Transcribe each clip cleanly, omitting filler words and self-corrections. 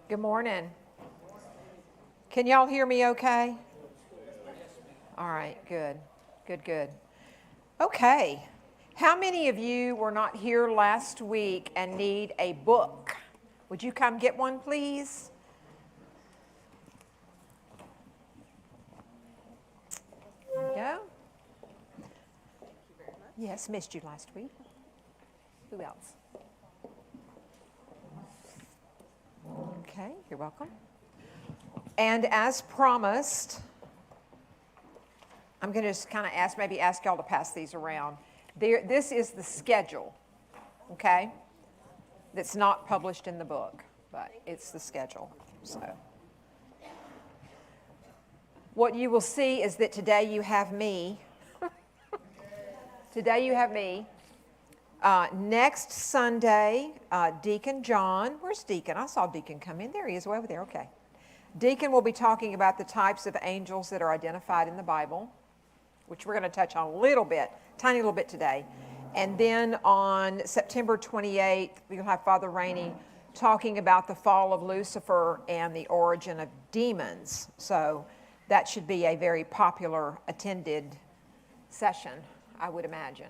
Good morning. Can y'all hear me okay? All right, good. Good. Okay. How many of you were not here last week and need a book? Would you come get one, please? There you go. Yes, missed you last week. Who else? Okay, you're welcome. And as promised, I'm going to just kind of ask y'all to pass these around. This is the schedule, okay? That's not published in the book, but it's the schedule. So, what you will see is that today you have me. Next Sunday, Deacon John. Where's Deacon? I saw Deacon come in. There he is, way over there. Okay. Deacon will be talking about the types of angels that are identified in the Bible, which we're going to touch on a little bit, tiny little bit today. And then on September 28th, we'll have Father Rainey talking about the fall of Lucifer and the origin of demons. So that should be a very popular attended session, I would imagine.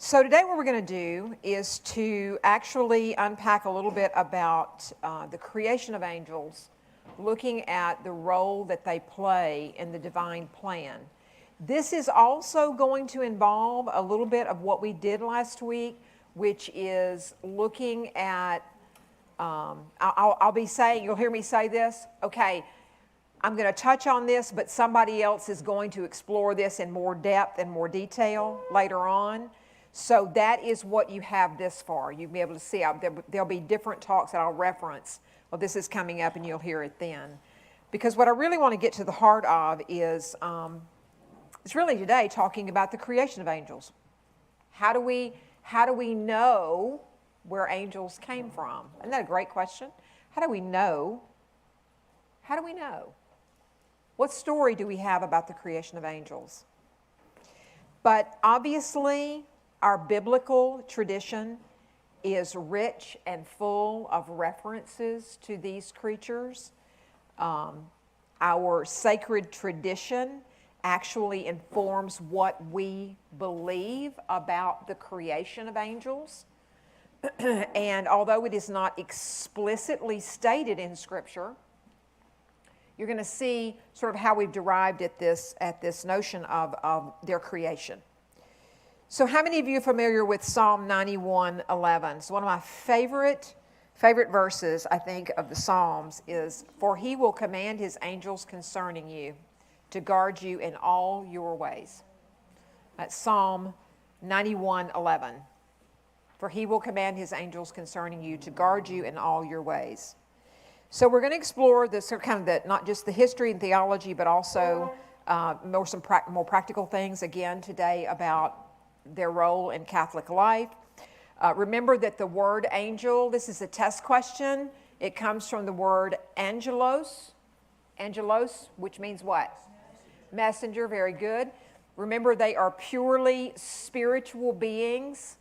So today what we're going to do is to actually unpack a little bit about the creation of angels, looking at the role that they play in the divine plan. This is also going to involve a little bit of what we did last week, which is looking at, I'll be saying, you'll hear me say this, okay, I'm going to touch on this, but somebody else is going to explore this in more depth and more detail later on. So that is what you have this for. You'll be able to see, there'll be different talks that I'll reference. Well, this is coming up and you'll hear it then. Because what I really want to get to the heart of is, it's really today talking about the creation of angels. How do we know where angels came from? Isn't that a great question? How do we know? How do we know? What story do we have about the creation of angels? But obviously, our biblical tradition is rich and full of references to these creatures. Our sacred tradition actually informs what we believe about the creation of angels. And although it is not explicitly stated in Scripture, you're going to see sort of how we've derived at this notion of their creation. So how many of you are familiar with Psalm 91:11? It's one of my favorite verses, I think, of the Psalms is, "For he will command his angels concerning you to guard you in all your ways." That's Psalm 91:11. "For he will command his angels concerning you to guard you in all your ways." So we're going to explore this kind of not just the history and theology, but also more practical things again today about their role in Catholic life. Remember that the word angel, this is a test question. It comes from the word angelos. Angelos, which means what? Messenger, very good. Remember, they are purely spiritual beings.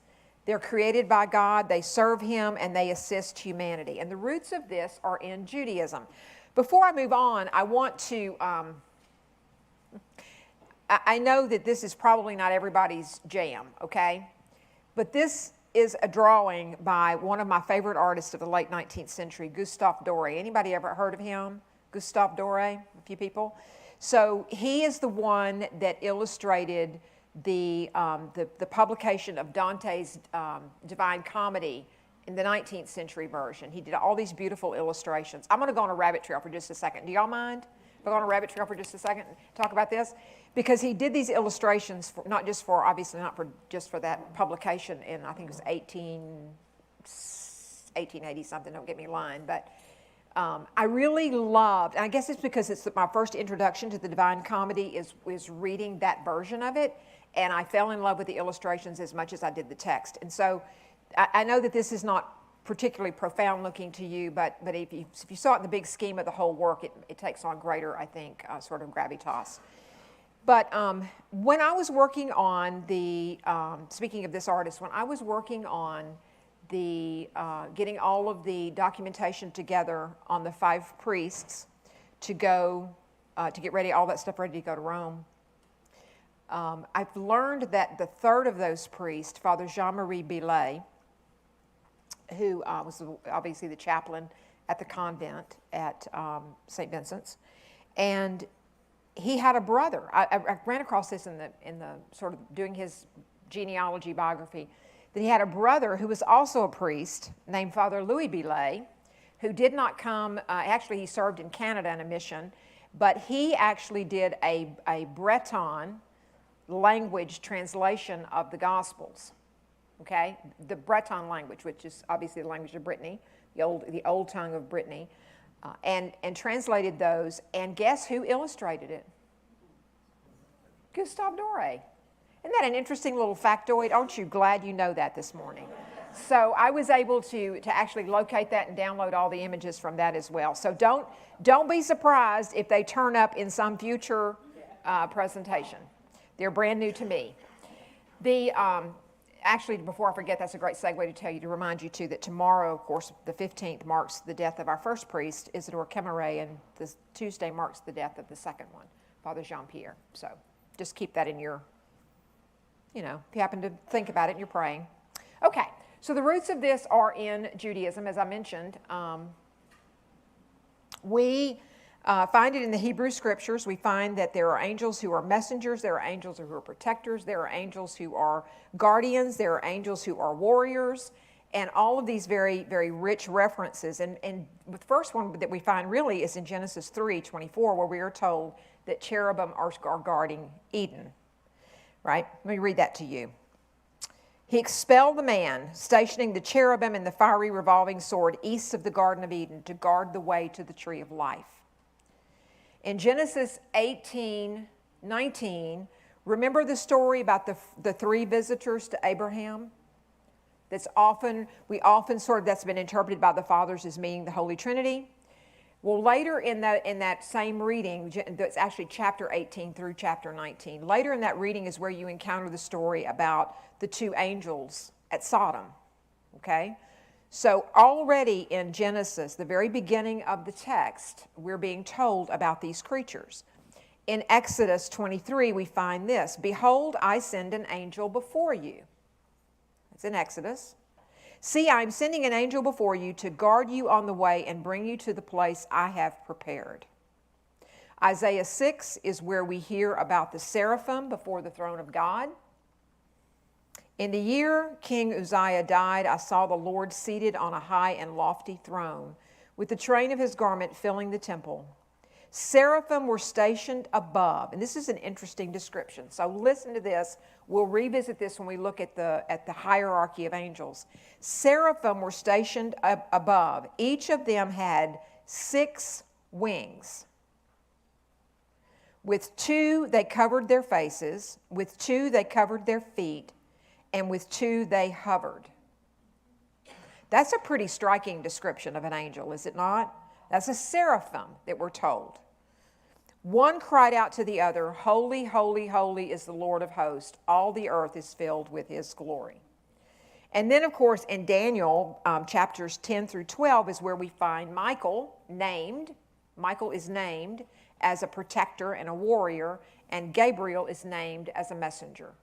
They're created by God, they serve Him, and they assist humanity. And the roots of this are in Judaism. Before I move on, I want to... I know that this is probably not everybody's jam, okay? But this is a drawing by one of my favorite artists of the late 19th century, Gustave Doré. Anybody ever heard of him? Gustave Doré? A few people? So he is the one that illustrated the publication of Dante's Divine Comedy in the 19th century version. He did all these beautiful illustrations. I'm going to go on a rabbit trail for just a second. Do y'all mind if I go on a rabbit trail for just a second and talk about this? Because he did these illustrations, obviously not just for that publication in, I think it was 1880 something, don't get me lying, but I really loved, and I guess it's because it's my first introduction to the Divine Comedy is reading that version of it, and I fell in love with the illustrations as much as I did the text. And so I know that this is not particularly profound looking to you, but if you saw it in the big scheme of the whole work, it takes on greater, I think, sort of gravitas. But when I was working on speaking of this artist, when I was working on getting all of the documentation together on the 5 priests to go to get ready, all that stuff ready to go to Rome. I've learned that the third of those priests, Father Jean-Marie Billet, who was obviously the chaplain at the convent at St. Vincent's, and he had a brother. I ran across this in the sort of doing his genealogy biography, that he had a brother who was also a priest named Father Louis Billet, who did not come. Actually, he served in Canada in a mission, but he actually did a Breton language translation of the Gospels. Okay, the Breton language, which is obviously the language of Brittany, the old tongue of Brittany, and translated those. And guess who illustrated it? Gustave Doré. Isn't that an interesting little factoid? Aren't you glad you know that this morning? So I was able to actually locate that and download all the images from that as well. So don't be surprised if they turn up in some future presentation. They're brand new to me. Actually, before I forget, that's a great segue to remind you too that tomorrow, of course, the 15th marks the death of our first priest, Isidore Kemmeray, and this Tuesday marks the death of the second one, Father Jean-Pierre. So just keep that in your, if you happen to think about it and you're praying. Okay, so the roots of this are in Judaism, as I mentioned. We find it in the Hebrew Scriptures. We find that there are angels who are messengers, there are angels who are protectors, there are angels who are guardians, there are angels who are warriors, and all of these very, very rich references. And the first one that we find really is in Genesis 3:24, where we are told that cherubim are guarding Eden. Right? Let me read that to you. He expelled the man, stationing the cherubim and the fiery revolving sword east of the Garden of Eden to guard the way to the tree of life. In Genesis 18:19, remember the story about the 3 visitors to Abraham? That's been interpreted by the fathers as meaning the Holy Trinity. Well, later in that same reading, that's actually chapter 18 through chapter 19, later in that reading is where you encounter the story about the 2 angels at Sodom, okay? So already in Genesis, the very beginning of the text, we're being told about these creatures. In Exodus 23, we find this: "Behold, I send an angel before you." It's in Exodus. "See, I am sending an angel before you to guard you on the way and bring you to the place I have prepared." Isaiah 6 is where we hear about the seraphim before the throne of God. "In the year King Uzziah died, I saw the Lord seated on a high and lofty throne, with the train of his garment filling the temple. Seraphim were stationed above." And this is an interesting description. So listen to this. We'll revisit this when we look at the hierarchy of angels. Seraphim were stationed above. Each of them had 6 wings. With 2 they covered their faces, with 2 they covered their feet, and with 2 they hovered. That's a pretty striking description of an angel, is it not? That's a seraphim that we're told. One cried out to the other, "Holy, holy, holy is the Lord of hosts. All the earth is filled with his glory." And then, of course, in Daniel, chapters 10 through 12 is where we find Michael named. Michael is named as a protector and a warrior, and Gabriel is named as a messenger.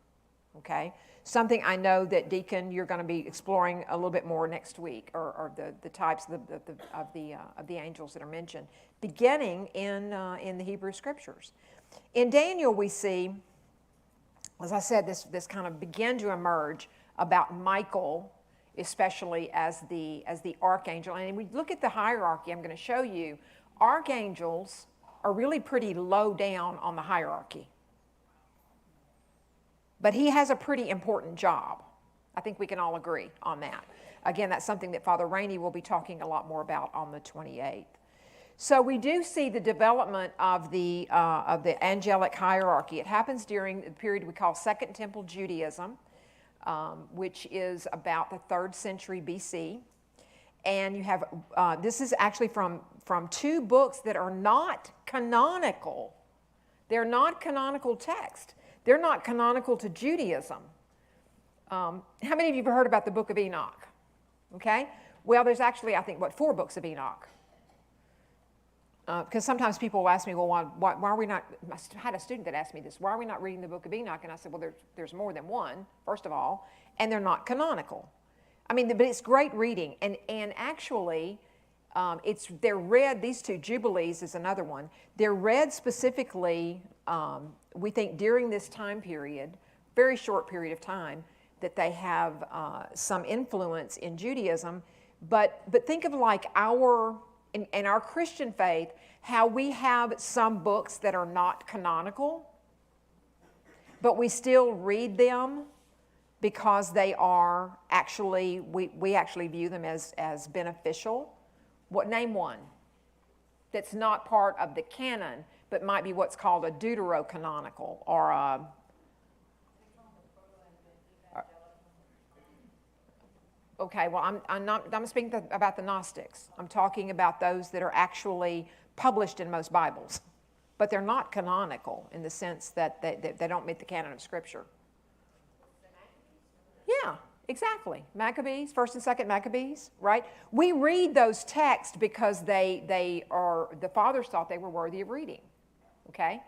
Okay? Something I know that Deacon, you're going to be exploring a little bit more next week, or the types of the angels that are mentioned, beginning in the Hebrew Scriptures. In Daniel, we see, as I said, this kind of began to emerge about Michael, especially as the archangel. And we look at the hierarchy. I'm going to show you archangels are really pretty low down on the hierarchy. But he has a pretty important job. I think we can all agree on that. Again, that's something that Father Rainey will be talking a lot more about on the 28th. So we do see the development of the angelic hierarchy. It happens during the period we call Second Temple Judaism, which is about the 3rd century BC. And you have, this is actually from 2 books that are not canonical. They're not canonical text. They're not canonical to Judaism. How many of you have heard about the book of Enoch? Okay? Well, there's actually, I think, 4 books of Enoch? Because sometimes people will ask me, well, why are we not, I had a student that asked me this, why are we not reading the book of Enoch? And I said, well, there's more than one, first of all, and they're not canonical. I mean, but it's great reading. And actually, they're read, these 2, Jubilees is another one, they're read specifically, we think, during this time period, very short period of time, that they have some influence in Judaism. But think of like in our Christian faith, how we have some books that are not canonical, but we still read them because they are actually, we actually view them as beneficial. Name one that's not part of the canon, but might be what's called a deuterocanonical or a... Okay, well, I'm speaking about the Gnostics. I'm talking about those that are actually published in most Bibles, but they're not canonical in the sense that they don't meet the canon of Scripture. Yeah, exactly. Maccabees, 1st and 2nd Maccabees, right? We read those texts because the fathers thought they were worthy of reading, okay?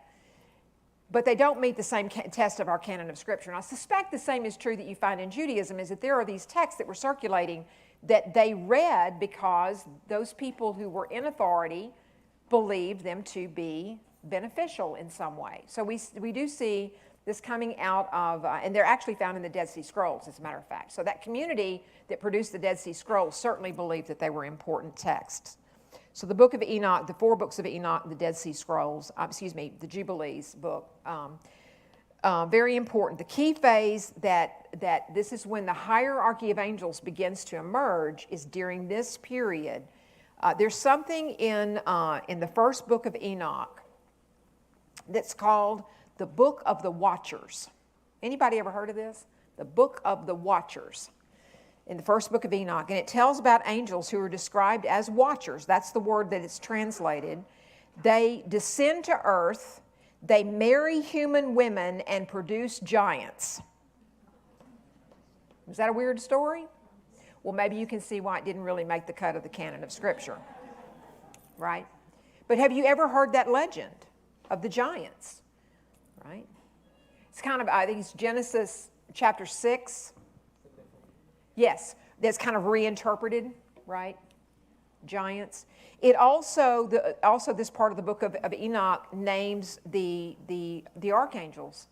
But they don't meet the same test of our canon of Scripture. And I suspect the same is true that you find in Judaism, is that there are these texts that were circulating that they read because those people who were in authority believed them to be beneficial in some way. So we do see this coming out of, and they're actually found in the Dead Sea Scrolls, as a matter of fact. So that community that produced the Dead Sea Scrolls certainly believed that they were important texts. So the book of Enoch, the 4 books of Enoch, the Dead Sea Scrolls, the Jubilees book, very important. The key phase that this is when the hierarchy of angels begins to emerge is during this period. There's something in the first book of Enoch that's called the Book of the Watchers. Anybody ever heard of this? The Book of the Watchers. In the first book of Enoch, and it tells about angels who are described as watchers. That's the word that it's translated. They descend to earth, they marry human women, and produce giants. Is that a weird story? Well, maybe you can see why it didn't really make the cut of the canon of Scripture, right? But have you ever heard that legend of the giants, right? It's kind of, I think it's Genesis chapter 6. Yes, that's kind of reinterpreted, right? Giants. It also, this part of the book of Enoch names the archangels.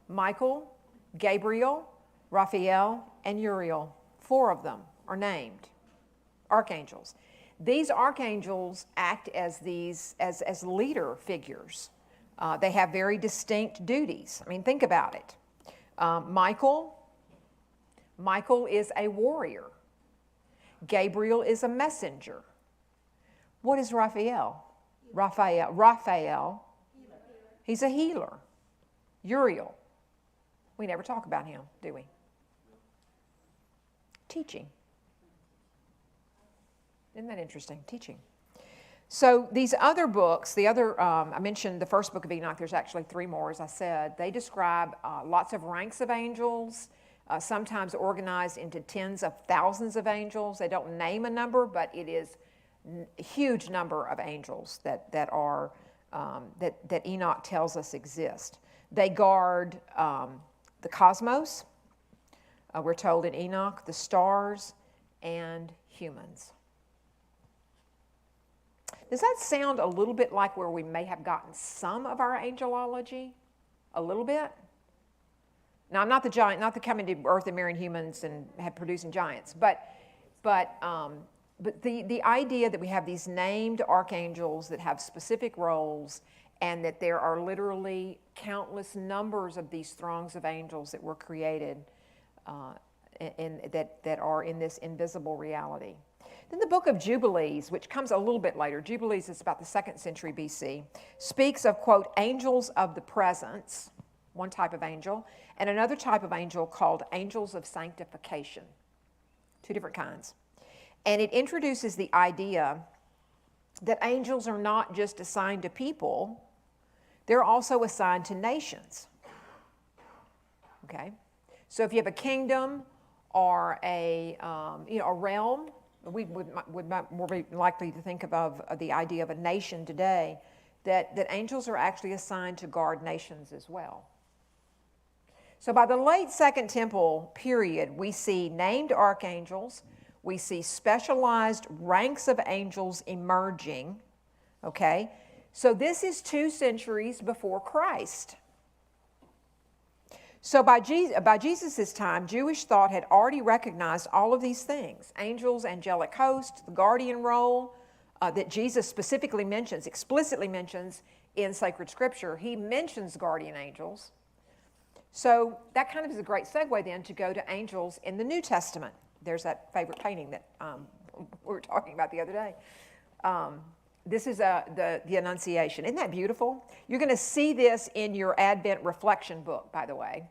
Michael, Gabriel, Raphael, and Uriel. 4 of them are named archangels. These archangels act as as leader figures. They have very distinct duties. I mean, think about it. Michael is a warrior. Gabriel is a messenger. What is Raphael? Raphael, he's a healer. Uriel, we never talk about him, do we? Teaching. Isn't that interesting? Teaching. So these other books, I mentioned the first book of Enoch, there's actually 3 more, as I said. They describe lots of ranks of angels, sometimes organized into tens of thousands of angels. They don't name a number, but it is a huge number of angels that Enoch tells us exist. They guard the cosmos, we're told in Enoch, the stars, and humans. Does that sound a little bit like where we may have gotten some of our angelology? A little bit? Now, I'm not the giant, not the coming to earth and marrying humans and producing giants, but the idea that we have these named archangels that have specific roles, and that there are literally countless numbers of these throngs of angels that were created that are in this invisible reality. Then the book of Jubilees, which comes a little bit later, Jubilees is about the 2nd century BC, speaks of, quote, angels of the presence, one type of angel, and another type of angel called angels of sanctification. 2 different kinds. And it introduces the idea that angels are not just assigned to people, they're also assigned to nations. Okay? So if you have a kingdom are a realm. We would more be likely to think of the idea of a nation today, that angels are actually assigned to guard nations as well. So by the late Second Temple period, we see named archangels, we see specialized ranks of angels emerging, okay? So this is 2 centuries before Christ. So by Jesus' time, Jewish thought had already recognized all of these things: angels, angelic hosts, the guardian role that Jesus explicitly mentions in sacred scripture. He mentions guardian angels. So that kind of is a great segue then to go to angels in the New Testament. There's that favorite painting that we were talking about the other day. This is the Annunciation. Isn't that beautiful? You're going to see this in your Advent reflection book, by the way.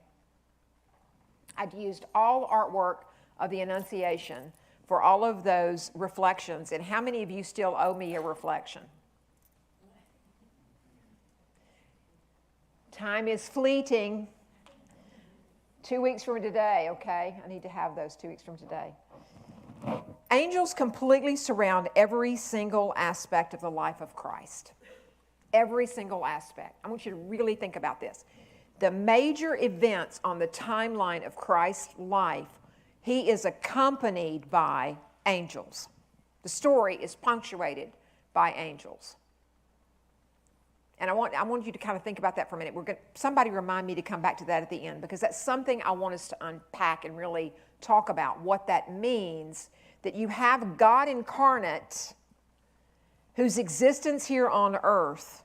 I've used all artwork of the Annunciation for all of those reflections. And how many of you still owe me a reflection? Time is fleeting. 2 weeks from today, okay? I need to have those 2 weeks from today. Angels completely surround every single aspect of the life of Christ. Every single aspect. I want you to really think about this. The major events on the timeline of Christ's life, he is accompanied by angels. The story is punctuated by angels. And I want you to kind of think about that for a minute. Somebody remind me to come back to that at the end, because that's something I want us to unpack and really talk about, what that means, that you have God incarnate whose existence here on earth,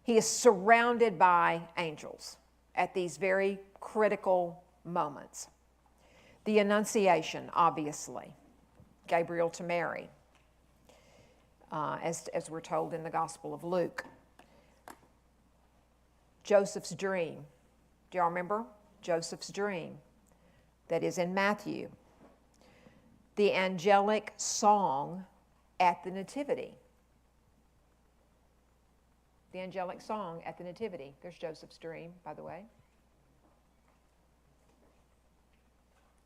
he is surrounded by angels at these very critical moments. The Annunciation, obviously, Gabriel to Mary, as we're told in the Gospel of Luke. Joseph's dream. Do y'all remember Joseph's dream? That is in Matthew. The angelic song at the Nativity. The angelic song at the Nativity. There's Joseph's dream, by the way.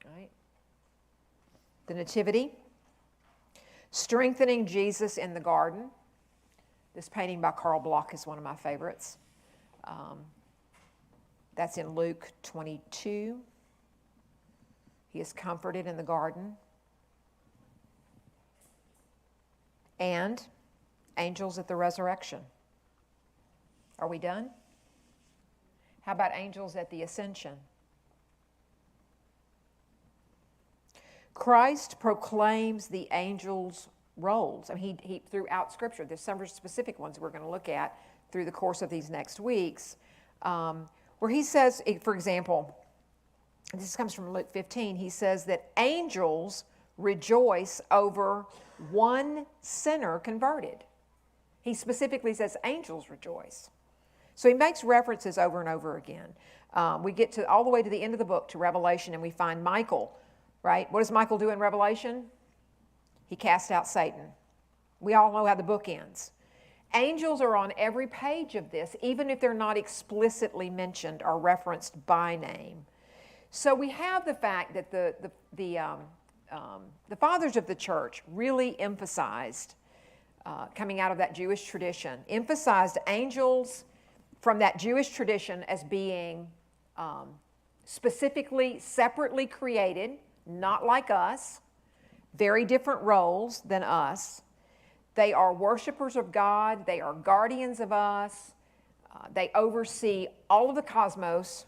All right. The Nativity. Strengthening Jesus in the garden. This painting by Carl Bloch is one of my favorites. That's in Luke 22. He is comforted in the garden. And angels at the resurrection. Are we done? How about angels at the ascension? Christ proclaims the angels' roles. I mean, he throughout Scripture, there's some specific ones we're going to look at through the course of these next weeks, where he says, for example, this comes from Luke 15, he says that angels rejoice over one sinner converted. He specifically says angels rejoice. So he makes references over and over again. We get to all the way to the end of the book, to Revelation, and we find Michael, right? What does Michael do in Revelation? He casts out Satan. We all know how the book ends. Angels are on every page of this, even if they're not explicitly mentioned or referenced by name. So we have the fact that the fathers of the church really emphasized, coming out of that Jewish tradition, emphasized angels from that Jewish tradition as being specifically, separately created, not like us, very different roles than us. They are worshipers of God. They are guardians of us. They oversee all of the cosmos.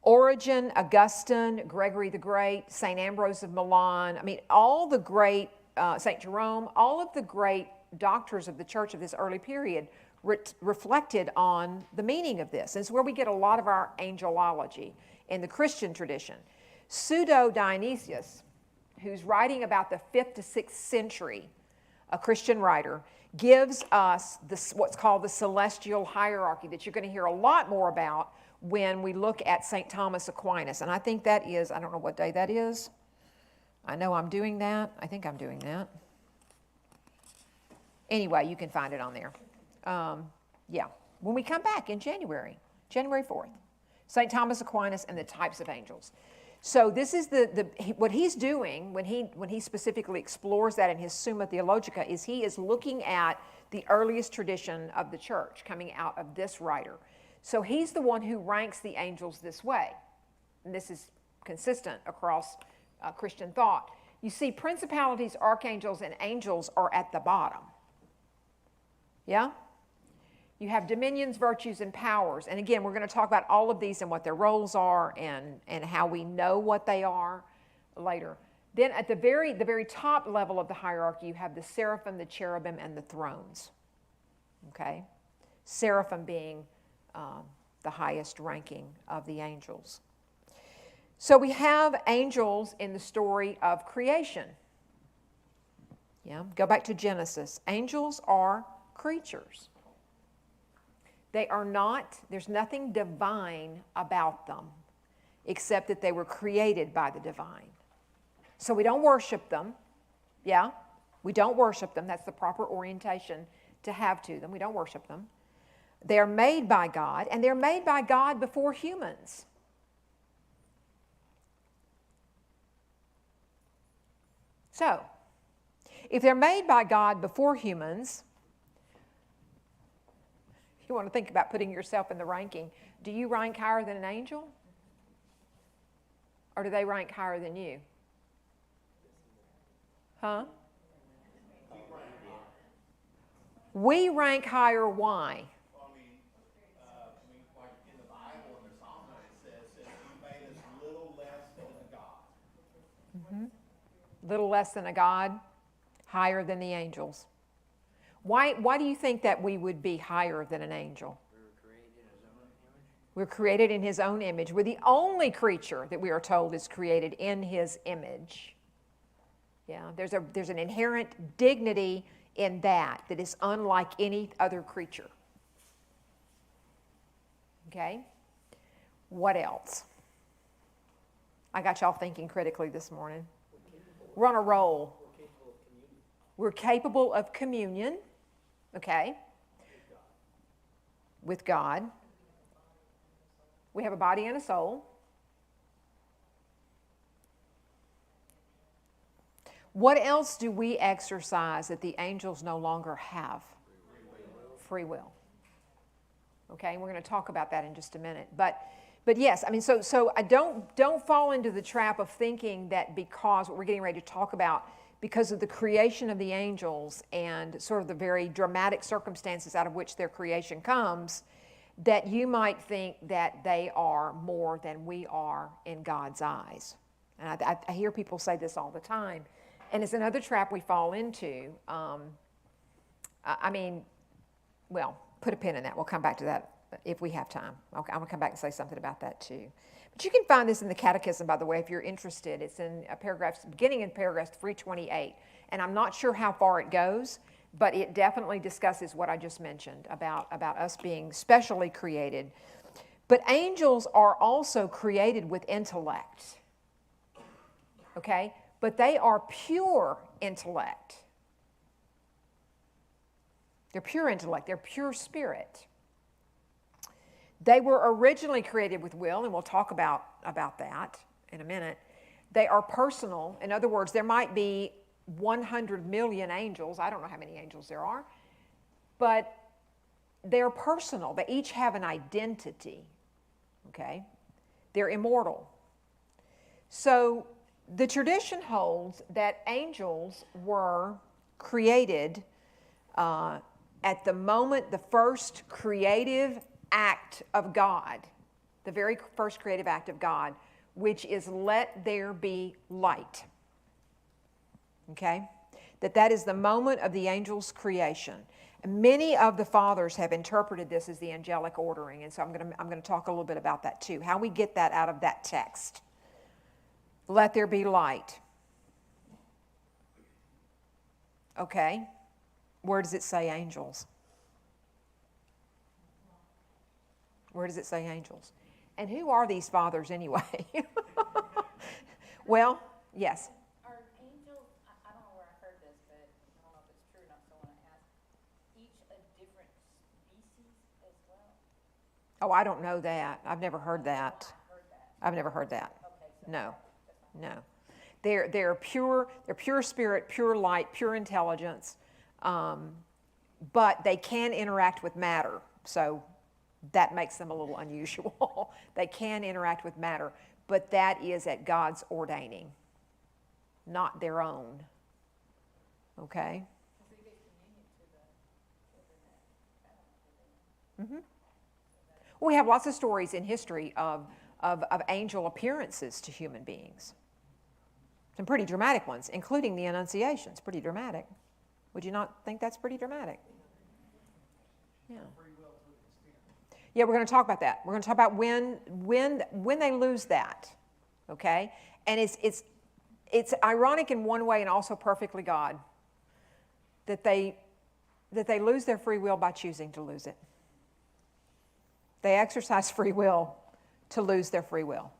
Origen, Augustine, Gregory the Great, St. Ambrose of Milan, I mean, all the great, St. Jerome, all of the great doctors of the church of this early period reflected on the meaning of this. It's where we get a lot of our angelology in the Christian tradition. Pseudo-Dionysius, who's writing about the 5th to 6th century, a Christian writer, gives us what's called the celestial hierarchy that you're going to hear a lot more about when we look at St. Thomas Aquinas. And I think that is, I don't know what day that is. I know I'm doing that. I think I'm doing that. Anyway, you can find it on there. Yeah, when we come back in January 4th, St. Thomas Aquinas and the types of angels. So this is what he's doing when he specifically explores that in his Summa Theologica is he is looking at the earliest tradition of the church coming out of this writer. So he's the one who ranks the angels this way. And this is consistent across Christian thought. You see, principalities, archangels, and angels are at the bottom. Yeah? You have dominions, virtues, and powers. And again, we're going to talk about all of these and what their roles are and how we know what they are later. Then at the very top level of the hierarchy, you have the seraphim, the cherubim, and the thrones. Okay? Seraphim being the highest ranking of the angels. So we have angels in the story of creation. Yeah, go back to Genesis. Angels are creatures. They are not, there's nothing divine about them except that they were created by the divine. So we don't worship them. Yeah, we don't worship them. That's the proper orientation to have to them. We don't worship them. They're made by God, and they're made by God before humans. So, if they're made by God before humans, you want to think about putting yourself in the ranking. Do you rank higher than an angel? Or do they rank higher than you? Huh? We rank higher, why? Like in the Bible, in the Psalms, it says that you made us little less than a God. Mm-hmm. Little less than a God, higher than the angels. Why do you think that we would be higher than an angel? We're created in His own image. We're the only creature that we are told is created in His image. Yeah, there's an inherent dignity in that is unlike any other creature. Okay? What else? I got y'all thinking critically this morning. We're on a roll. We're capable of communion. Okay? With God. We have a body and a soul. What else do we exercise that the angels no longer have? Free will. Okay, and we're going to talk about that in just a minute. But yes, I mean, so I don't fall into the trap of thinking that because what we're getting ready to talk about, because of the creation of the angels and sort of the very dramatic circumstances out of which their creation comes, that you might think that they are more than we are in God's eyes. And I hear people say this all the time. And it's another trap we fall into. I mean, well, put a pin in that. We'll come back to that if we have time. Okay, I'm going to come back and say something about that too. But you can find this in the Catechism, by the way, if you're interested. It's in beginning in paragraph 328. And I'm not sure how far it goes, but it definitely discusses what I just mentioned about us being specially created. But angels are also created with intellect. Okay? But they are pure intellect. They're pure intellect. They're pure spirit. They were originally created with will, and we'll talk about that in a minute. They are personal. In other words, there might be 100 million angels. I don't know how many angels there are. But they're personal. They each have an identity. Okay? They're immortal. So the tradition holds that angels were created at the moment, the first creative act of God, the very first creative act of God, which is let there be light. Okay? That is the moment of the angels' creation. Many of the fathers have interpreted this as the angelic ordering, and so I'm going to talk a little bit about that too, how we get that out of that text. Let there be light. Okay. Where does it say angels? Where does it say angels? And who are these fathers anyway? Well, yes. Are angels, I don't know where I heard this, but I don't know if it's true or not, so I want to ask, each a different species as well? Oh, I don't know that. I've never heard that. I heard that. I've never heard that. Okay, so No, no. They're pure spirit, pure light, pure intelligence, but they can interact with matter. So that makes them a little unusual. They can interact with matter, but that is at God's ordaining, not their own. Okay? Mm-hmm. We have lots of stories in history of angel appearances to human beings. Some pretty dramatic ones, including the Annunciations. Pretty dramatic. Would you not think that's pretty dramatic? Yeah. Yeah, we're going to talk about that. We're going to talk about when they lose that. Okay? And it's ironic in one way and also perfectly God that they lose their free will by choosing to lose it. They exercise free will to lose their free will.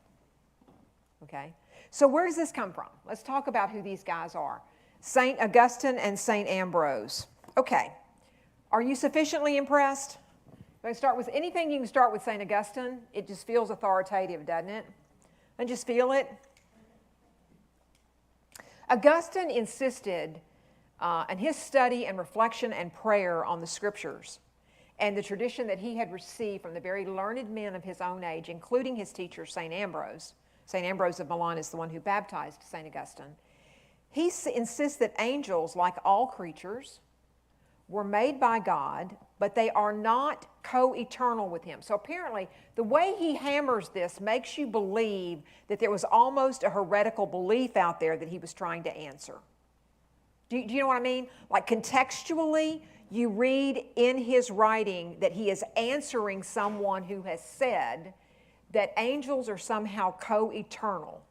Okay? So where does this come from? Let's talk about who these guys are. St. Augustine and St. Ambrose. Okay. Are you sufficiently impressed? If I start with anything, you can start with St. Augustine. It just feels authoritative, doesn't it? And just feel it. Augustine insisted in his study and reflection and prayer on the Scriptures and the tradition that he had received from the very learned men of his own age, including his teacher, St. Ambrose. St. Ambrose of Milan is the one who baptized St. Augustine. He insists that angels, like all creatures, were made by God, but they are not co-eternal with him. So apparently, the way he hammers this makes you believe that there was almost a heretical belief out there that he was trying to answer. Do you know what I mean? Like contextually, you read in his writing that he is answering someone who has said that angels are somehow co-eternal.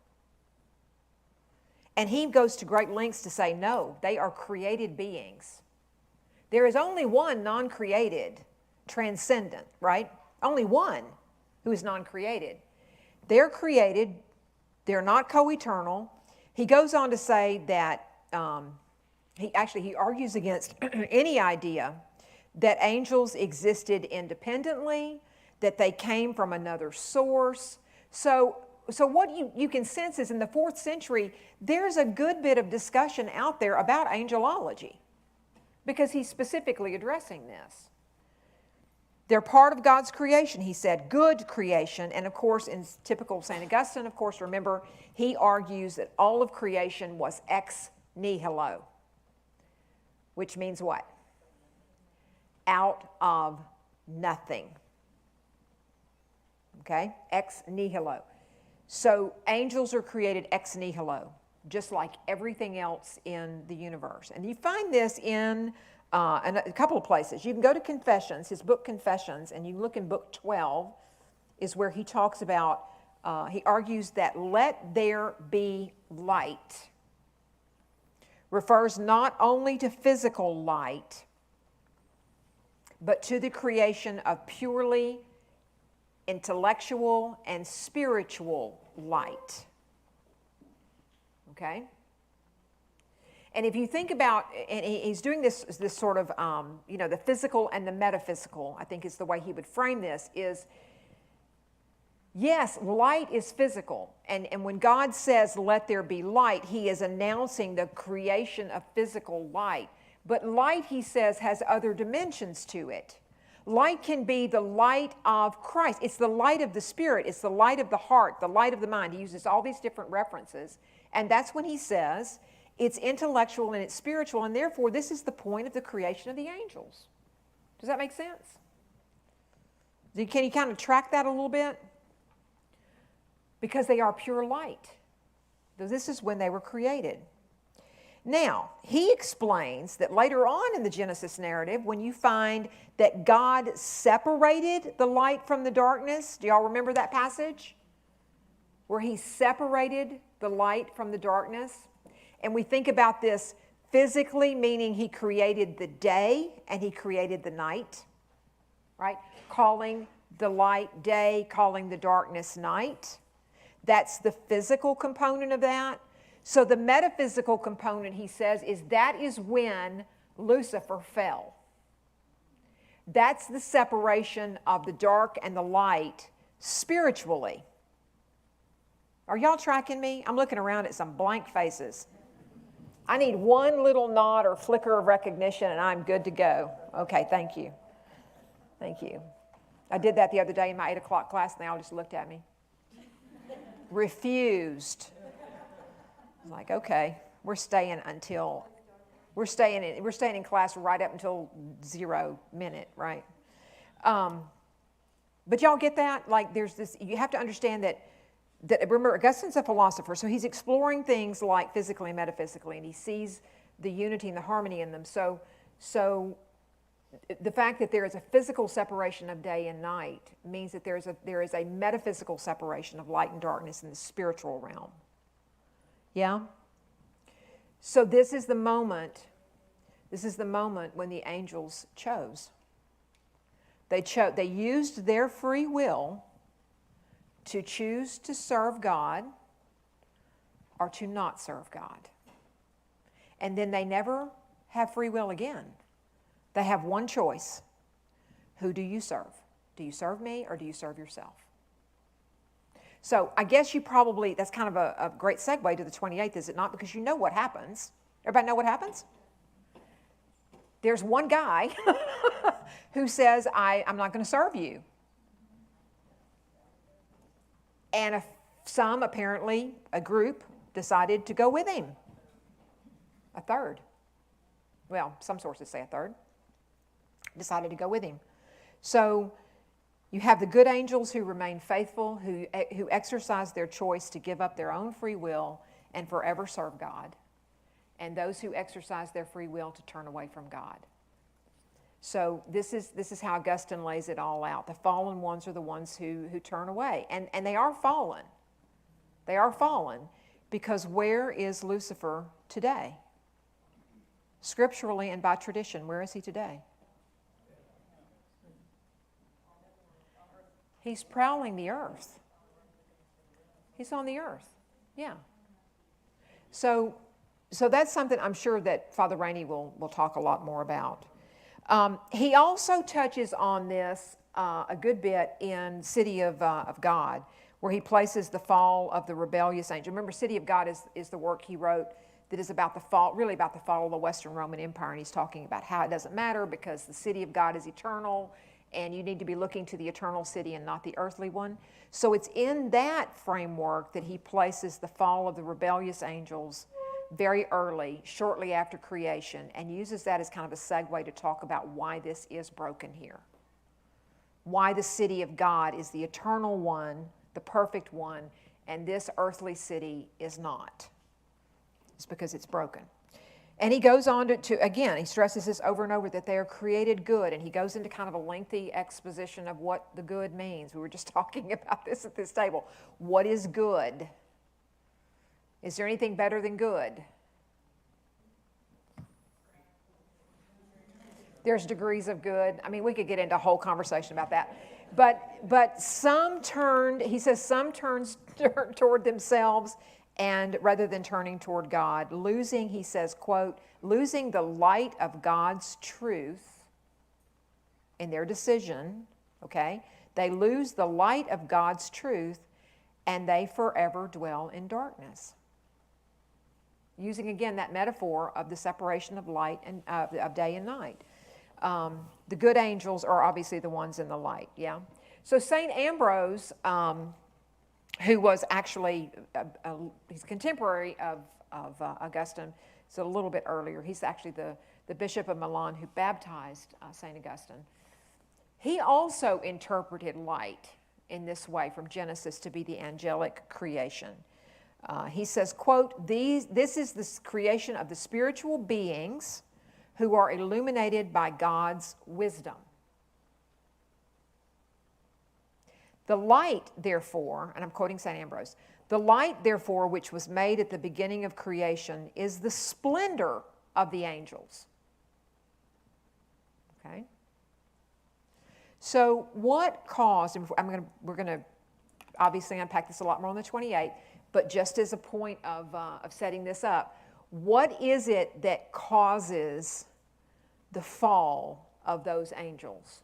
And he goes to great lengths to say, no, they are created beings. There is only one non-created, transcendent, right? Only one who is non-created. They're created, they're not co-eternal. He goes on to say that he argues against any idea that angels existed independently, that they came from another source. So what you can sense is in the 4th century, there's a good bit of discussion out there about angelology because he's specifically addressing this. They're part of God's creation, he said, good creation. And of course, in typical St. Augustine, of course, remember, he argues that all of creation was ex nihilo, which means what? Out of nothing. Okay? Ex nihilo. So angels are created ex nihilo, just like everything else in the universe. And you find this in a couple of places. You can go to Confessions, his book Confessions, and you look in book 12 is where he talks about, he argues that let there be light refers not only to physical light, but to the creation of purely intellectual and spiritual light. Okay? And if you think about, and he's doing this sort of, the physical and the metaphysical, I think is the way he would frame this, is, yes, light is physical. And when God says, let there be light, he is announcing the creation of physical light. But light, he says, has other dimensions to it. Light can be the light of Christ. It's the light of the Spirit. It's the light of the heart, the light of the mind. He uses all these different references. And that's when he says it's intellectual and it's spiritual, and therefore this is the point of the creation of the angels. Does that make sense? Can you kind of track that a little bit? Because they are pure light. This is when they were created. Now, he explains that later on in the Genesis narrative, when you find that God separated the light from the darkness, do y'all remember that passage? Where he separated the light from the darkness. And we think about this physically, meaning he created the day and he created the night, right? Calling the light day, calling the darkness night. That's the physical component of that. So the metaphysical component, he says, that is when Lucifer fell. That's the separation of the dark and the light spiritually. Are y'all tracking me? I'm looking around at some blank faces. I need one little nod or flicker of recognition and I'm good to go. Okay, thank you. Thank you. I did that the other day in my 8 o'clock class and they all just looked at me. Refused. I was like, okay, we're staying in class right up until 0 minute, right? But y'all get that? Like there's this, you have to understand that remember, Augustine's a philosopher, so he's exploring things like physically and metaphysically, and he sees the unity and the harmony in them. So the fact that there is a physical separation of day and night means that there is a metaphysical separation of light and darkness in the spiritual realm. Yeah? So this is the moment when the angels chose. They used their free will to choose to serve God or to not serve God. And then they never have free will again. They have one choice. Who do you serve? Do you serve me or do you serve yourself? So I guess that's kind of a great segue to the 28th, is it not? Because you know what happens. Everybody know what happens? There's one guy who says, I'm not going to serve you. And apparently, a group decided to go with him. A third. Well, some sources say a third. Decided to go with him. So you have the good angels who remain faithful, who exercise their choice to give up their own free will and forever serve God. And those who exercise their free will to turn away from God. So this is how Augustine lays it all out. The fallen ones are the ones who turn away. And they are fallen. They are fallen because where is Lucifer today? Scripturally and by tradition, where is he today? He's prowling the earth. He's on the earth. Yeah. So that's something I'm sure that Father Rainey will talk a lot more about. He also touches on this a good bit in City of God, where he places the fall of the rebellious angel. Remember, City of God is the work he wrote that is about the fall of the Western Roman Empire, and he's talking about how it doesn't matter because the City of God is eternal, and you need to be looking to the eternal city and not the earthly one. So it's in that framework that he places the fall of the rebellious angels very early, shortly after creation, and uses that as kind of a segue to talk about why this is broken here. Why the city of God is the eternal one, the perfect one, and this earthly city is not. It's because it's broken. And he goes on to again, he stresses this over and over, that they are created good, and he goes into kind of a lengthy exposition of what the good means. We were just talking about this at this table. What is good? Is there anything better than good? There's degrees of good. I mean, we could get into a whole conversation about that. But some turned, he says, some turns toward themselves, and rather than turning toward God, losing, he says, quote, losing the light of God's truth in their decision, okay? They lose the light of God's truth, and they forever dwell in darkness. Using, again, that metaphor of the separation of light and of day and night. The good angels are obviously the ones in the light, yeah? So St. Ambrose, who was actually, he's contemporary of Augustine, so a little bit earlier. He's actually the Bishop of Milan who baptized St. Augustine. He also interpreted light in this way from Genesis to be the angelic creation. He says, quote, this is the creation of the spiritual beings who are illuminated by God's wisdom. The light, therefore, and I'm quoting St. Ambrose, the light, therefore, which was made at the beginning of creation is the splendor of the angels. Okay? So what caused, and we're going to obviously unpack this a lot more on the 28th, but just as a point of setting this up, what is it that causes the fall of those angels?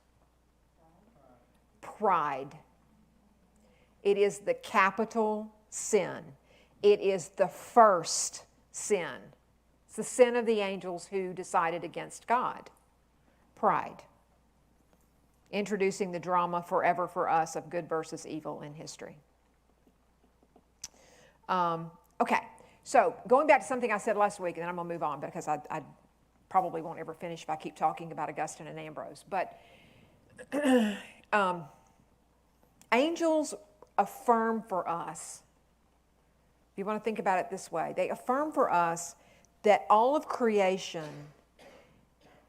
Pride. It is the capital sin. It is the first sin. It's the sin of the angels who decided against God. Pride. Introducing the drama forever for us of good versus evil in history. Okay, so going back to something I said last week, and then I'm going to move on because I probably won't ever finish if I keep talking about Augustine and Ambrose. But angels affirm for us, if you want to think about it this way, they affirm for us that all of creation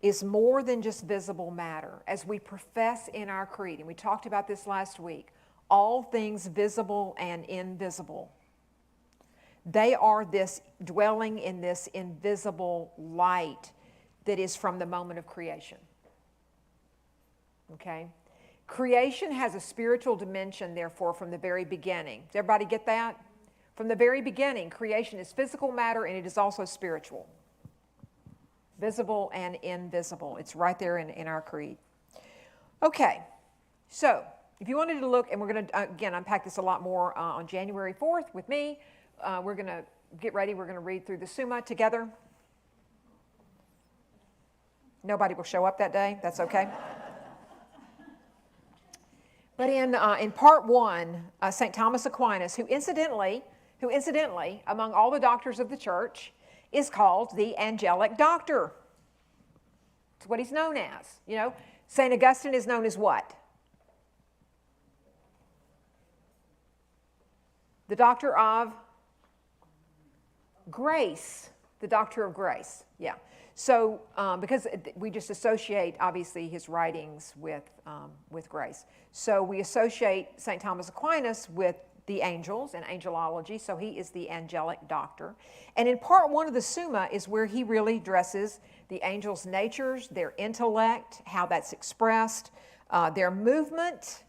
is more than just visible matter. As we profess in our creed, and we talked about this last week, all things visible and invisible. They are this dwelling in this invisible light that is from the moment of creation. Okay? Creation has a spiritual dimension, therefore, from the very beginning. Does everybody get that? From the very beginning, creation is physical matter and it is also spiritual. Visible and invisible. It's right there in our creed. Okay, so if you wanted to look, and we're going to, again, unpack this a lot more on January 4th with me. We're going to get ready. We're going to read through the Summa together. Nobody will show up that day. That's okay. But in part one, St. Thomas Aquinas, who incidentally, among all the doctors of the church, is called the angelic doctor. It's what he's known as. You know, St. Augustine is known as what? The doctor of grace. The doctor of grace, yeah. So, because we just associate, obviously, his writings with grace. So we associate St. Thomas Aquinas with the angels and angelology, so he is the angelic doctor. And in part one of the Summa is where he really addresses the angels' natures, their intellect, how that's expressed, their movement,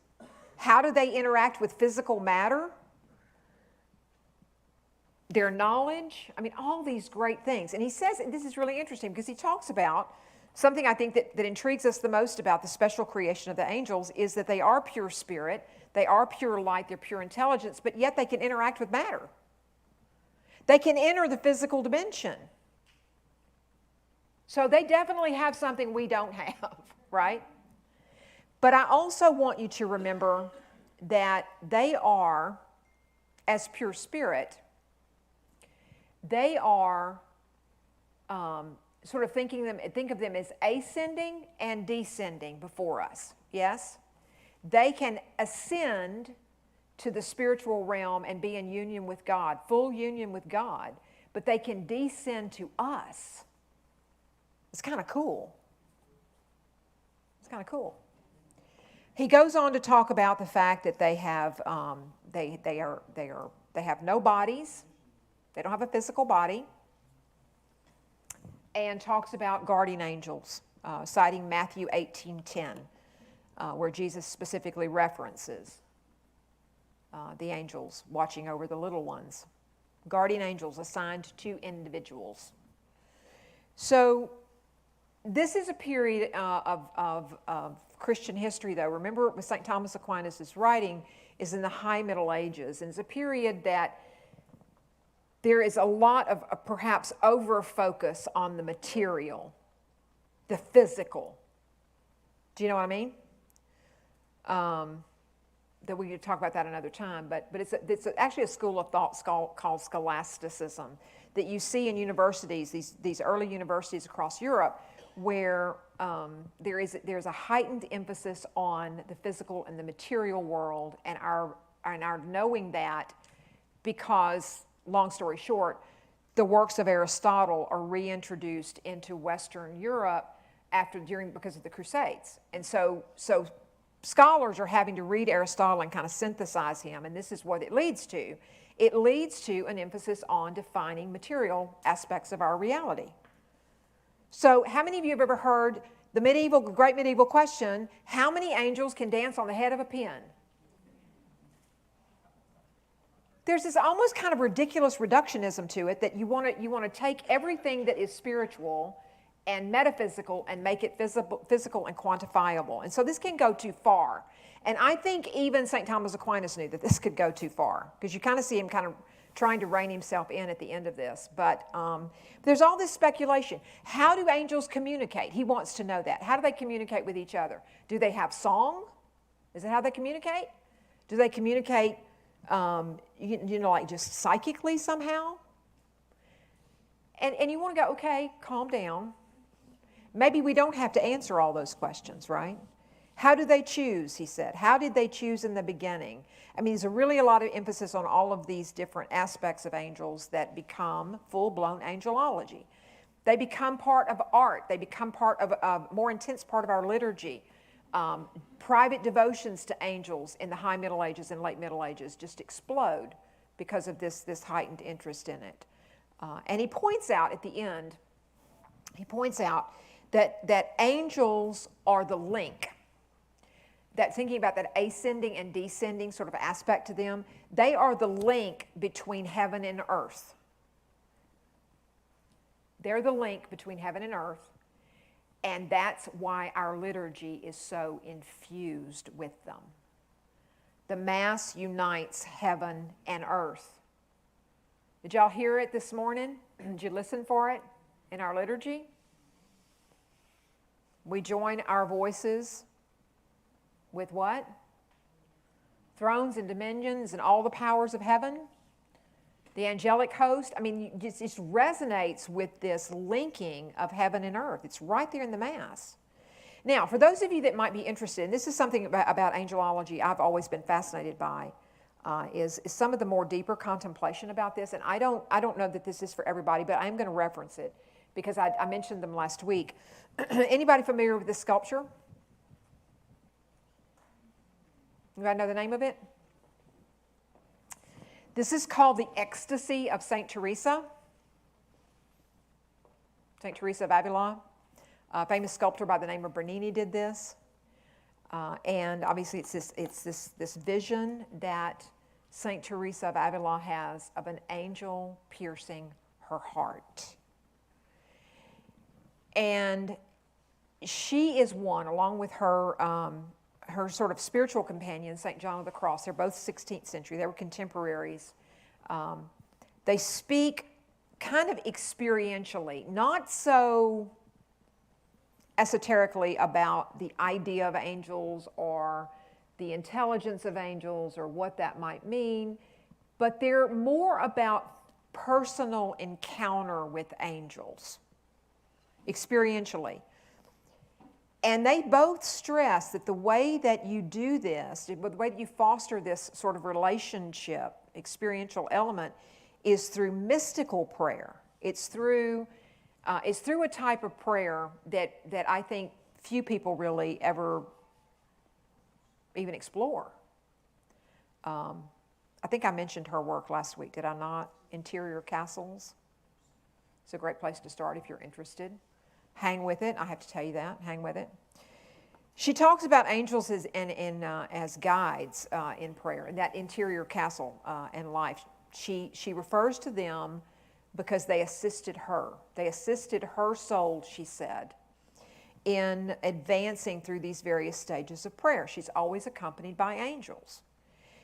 how do they interact with physical matter, their knowledge, I mean, all these great things. And he says, and this is really interesting because he talks about something I think that intrigues us the most about the special creation of the angels is that they are pure spirit, they are pure light, they're pure intelligence, but yet they can interact with matter. They can enter the physical dimension. So they definitely have something we don't have, right? But I also want you to remember that they are, as pure spirit, they are sort of think of them as ascending and descending before us, yes? They can ascend to the spiritual realm and be in union with God, full union with God, but they can descend to us. It's kind of cool. It's kind of cool. He goes on to talk about the fact that they have they have no bodies. They don't have a physical body, and talks about guardian angels, citing Matthew 18:10, where Jesus specifically references the angels watching over the little ones. Guardian angels assigned to individuals. So this is a period of Christian history, though. Remember, with St. Thomas Aquinas' writing is in the High Middle Ages, and it's a period that there is a lot of perhaps over-focus on the material, the physical. Do you know what I mean? That we could talk about that another time, but it's actually a school of thought called scholasticism that you see in universities, these early universities across Europe, where there's a heightened emphasis on the physical and the material world, and our knowing that because, long story short, the works of Aristotle are reintroduced into Western Europe because of the Crusades. And so scholars are having to read Aristotle and kind of synthesize him, and this is what it leads to. It leads to an emphasis on defining material aspects of our reality. So how many of you have ever heard the great medieval question, how many angels can dance on the head of a pin? There's this almost kind of ridiculous reductionism to it that you want to take everything that is spiritual and metaphysical and make it physical and quantifiable. And so this can go too far. And I think even St. Thomas Aquinas knew that this could go too far, because you kind of see him kind of trying to rein himself in at the end of this. But there's all this speculation. How do angels communicate? He wants to know that. How do they communicate with each other? Do they have song? Is that how they communicate? Do they communicate, like just psychically somehow? And you want to go, okay, calm down. Maybe we don't have to answer all those questions, right? How do they choose, he said. How did they choose in the beginning? I mean, there's really a lot of emphasis on all of these different aspects of angels that become full-blown angelology. They become part of art. They become part of a more intense part of our liturgy. Private devotions to angels in the High Middle Ages and Late Middle Ages just explode because of this heightened interest in it. And he points out at the end, that angels are the link. That thinking about that ascending and descending sort of aspect to them, they are the link between heaven and earth. They're the link between heaven and earth, and that's why our liturgy is so infused with them. The Mass unites heaven and earth. Did y'all hear it this morning? Did you listen for it in our liturgy? We join our voices with what? Thrones and dominions and all the powers of heaven. The angelic host. I mean, it just resonates with this linking of heaven and earth. It's right there in the Mass. Now, for those of you that might be interested, and this is something about angelology I've always been fascinated by, is some of the more deeper contemplation about this. And I don't know that this is for everybody, but I'm going to reference it because I mentioned them last week. Anybody familiar with this sculpture? Anybody know the name of it? This is called the Ecstasy of St. Teresa. St. Teresa of Avila. A famous sculptor by the name of Bernini did this. And obviously it's this vision that St. Teresa of Avila has of an angel piercing her heart. And she is one, along with her her sort of spiritual companion, St. John of the Cross. They're both 16th century. They were contemporaries. They speak kind of experientially, not so esoterically about the idea of angels or the intelligence of angels or what that might mean, but they're more about personal encounter with angels, experientially. And they both stress that the way that you do this, the way that you foster this sort of relationship, experiential element, is through mystical prayer. It's through a type of prayer that I think few people really ever even explore. I think I mentioned her work last week, did I not? Interior Castles. It's a great place to start if you're interested. Hang with it. I have to tell you that. Hang with it. She talks about angels as guides in prayer, and that interior castle in life. She refers to them because they assisted her. They assisted her soul, she said, in advancing through these various stages of prayer. She's always accompanied by angels.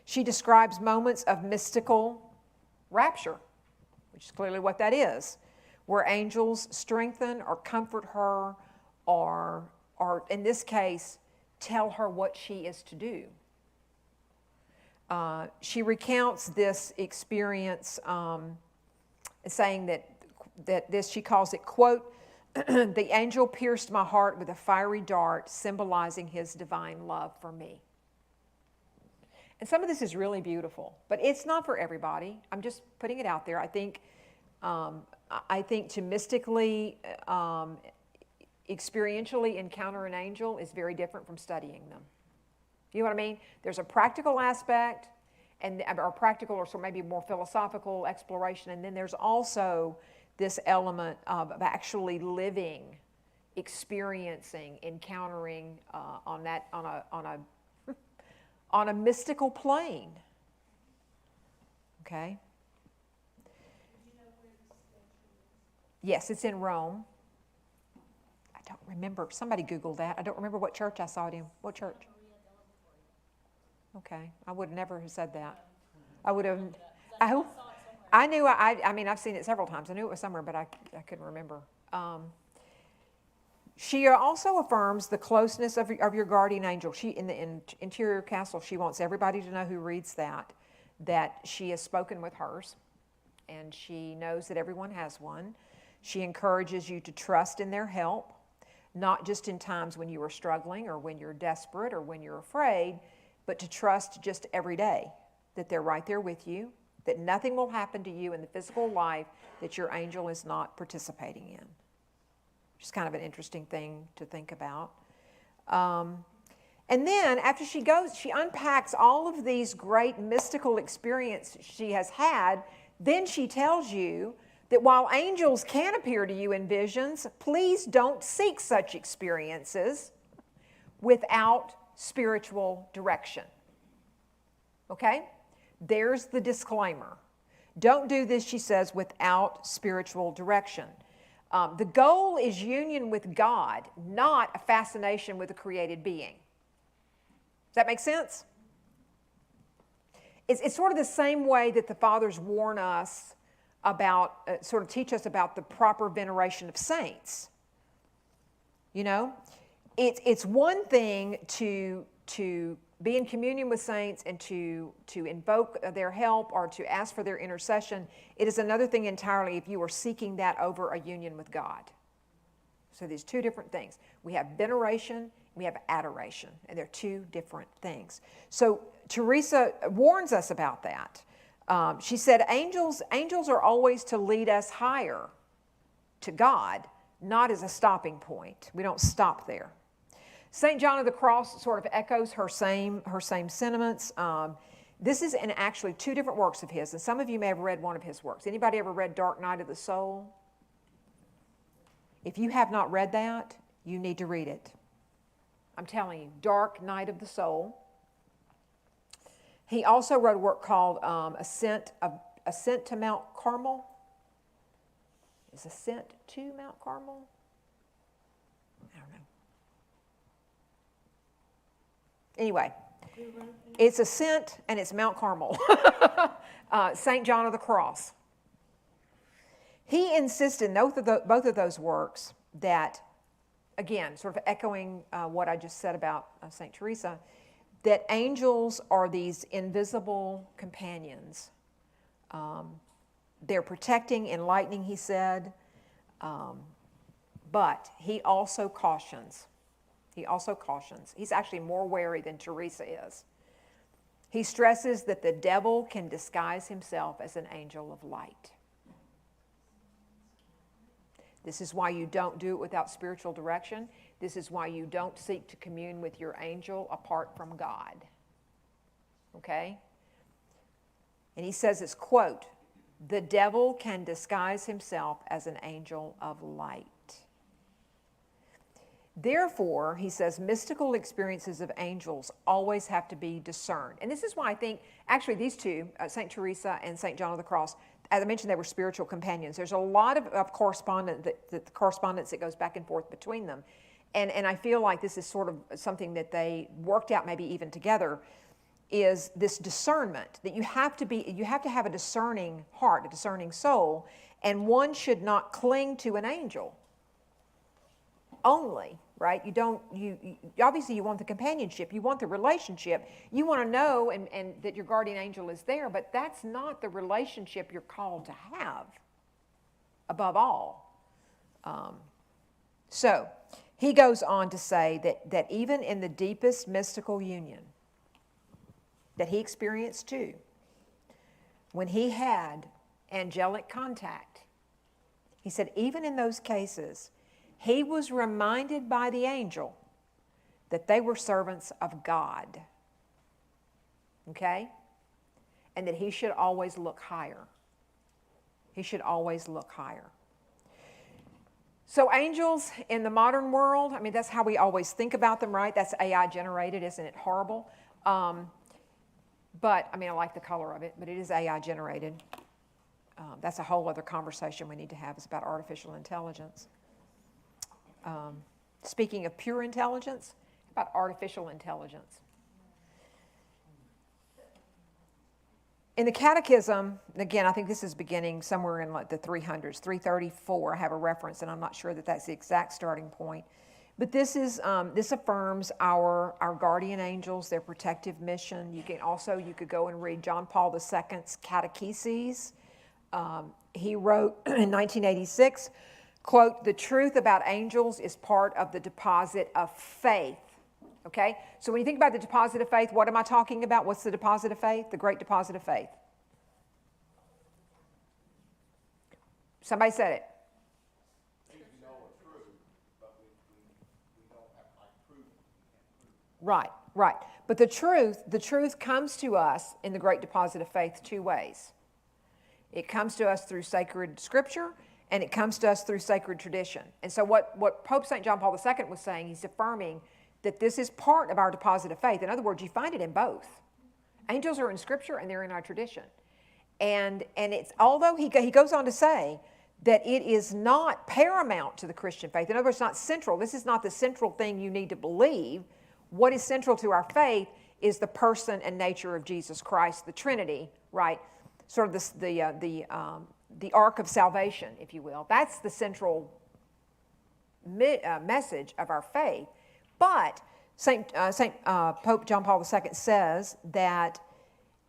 She describes moments of mystical rapture, which is clearly what that is, where angels strengthen or comfort her or in this case, tell her what she is to do. She recounts this experience saying that this, she calls it, quote, "The angel pierced my heart with a fiery dart, symbolizing his divine love for me." And some of this is really beautiful, but it's not for everybody. I'm just putting it out there. I think to mystically, experientially encounter an angel is very different from studying them. You know what I mean? There's a practical aspect, or practical or so maybe more philosophical exploration, and then there's also this element of actually living, experiencing, encountering on a mystical plane. Okay. Yes, it's in Rome. remember. Somebody Googled that. I don't remember what church I saw it in. What church? Okay. I would never have said that. I would have. I knew. I mean, I've seen it several times. I knew it was somewhere, but I couldn't remember. She also affirms the closeness of your guardian angel. She, in the interior castle, she wants everybody to know who reads that she has spoken with hers, and she knows that everyone has one. She encourages you to trust in their help, not just in times when you are struggling or when you're desperate or when you're afraid, but to trust just every day that they're right there with you, that nothing will happen to you in the physical life that your angel is not participating in. Which is kind of an interesting thing to think about. And then after she goes, she unpacks all of these great mystical experiences she has had. Then she tells you that while angels can appear to you in visions, please don't seek such experiences without spiritual direction. Okay? There's the disclaimer. Don't do this, she says, without spiritual direction. The goal is union with God, not a fascination with a created being. Does that make sense? It's sort of the same way that the fathers warn us about, sort of teach us about the proper veneration of saints. You know, it's one thing to be in communion with saints and to invoke their help or to ask for their intercession. It is another thing entirely if you are seeking that over a union with God. So there's two different things. We have veneration, we have adoration, and they're two different things. So Teresa warns us about that. She said, angels are always to lead us higher to God, not as a stopping point. We don't stop there. St. John of the Cross sort of echoes her same sentiments. This is in actually two different works of his, and some of you may have read one of his works. Anybody ever read Dark Night of the Soul? If you have not read that, you need to read it. I'm telling you, Dark Night of the Soul. He also wrote a work called Ascent to Mount Carmel. Is Ascent to Mount Carmel? I don't know. Anyway, it's Ascent and it's Mount Carmel. St. John of the Cross. He insisted in both of those works that, again, sort of echoing what I just said about St. Teresa, that angels are these invisible companions. They're protecting, enlightening, he said, but he also cautions. He's actually more wary than Teresa is. He stresses that the devil can disguise himself as an angel of light. This is why you don't do it without spiritual direction. This is why you don't seek to commune with your angel apart from God. Okay? And he says this, quote, "The devil can disguise himself as an angel of light." Therefore, he says, mystical experiences of angels always have to be discerned. And this is why I think, actually, these two, St. Teresa and St. John of the Cross, as I mentioned, they were spiritual companions. There's a lot of correspondence that goes back and forth between them. And I feel like this is sort of something that they worked out maybe even together, is this discernment, that you have to have a discerning heart, a discerning soul, and one should not cling to an angel only, right? You obviously you want the companionship, you want the relationship, you want to know and that your guardian angel is there, but that's not the relationship you're called to have above all. So he goes on to say that even in the deepest mystical union that he experienced too, when he had angelic contact, he said even in those cases, he was reminded by the angel that they were servants of God, okay? And that he should always look higher. He should always look higher. So angels in the modern world, I mean, that's how we always think about them, right? That's AI generated, isn't it horrible? But, I mean, I like the color of it, but it is AI generated. That's a whole other conversation we need to have. It's about artificial intelligence. Speaking of pure intelligence, how about artificial intelligence? In the Catechism, again, I think this is beginning somewhere in like the 300s, 334. I have a reference, and I'm not sure that that's the exact starting point. But this affirms our guardian angels, their protective mission. You could go and read John Paul II's Catecheses. He wrote in 1986, quote, "The truth about angels is part of the deposit of faith." Okay? So when you think about the deposit of faith, what am I talking about? What's the deposit of faith? The great deposit of faith. Somebody said it. We know a truth, but we don't have like proof. Right, right. But the truth comes to us in the great deposit of faith two ways. It comes to us through sacred scripture, and it comes to us through sacred tradition. And so what Pope St. John Paul II was saying, he's affirming that this is part of our deposit of faith. In other words, you find it in both. Angels are in scripture and they're in our tradition. And it's, although he goes on to say that it is not paramount to the Christian faith. In other words, it's not central. This is not the central thing you need to believe. What is central to our faith is the person and nature of Jesus Christ, the Trinity, right? Sort of the ark of salvation, if you will. That's the central message of our faith. But Pope John Paul II says that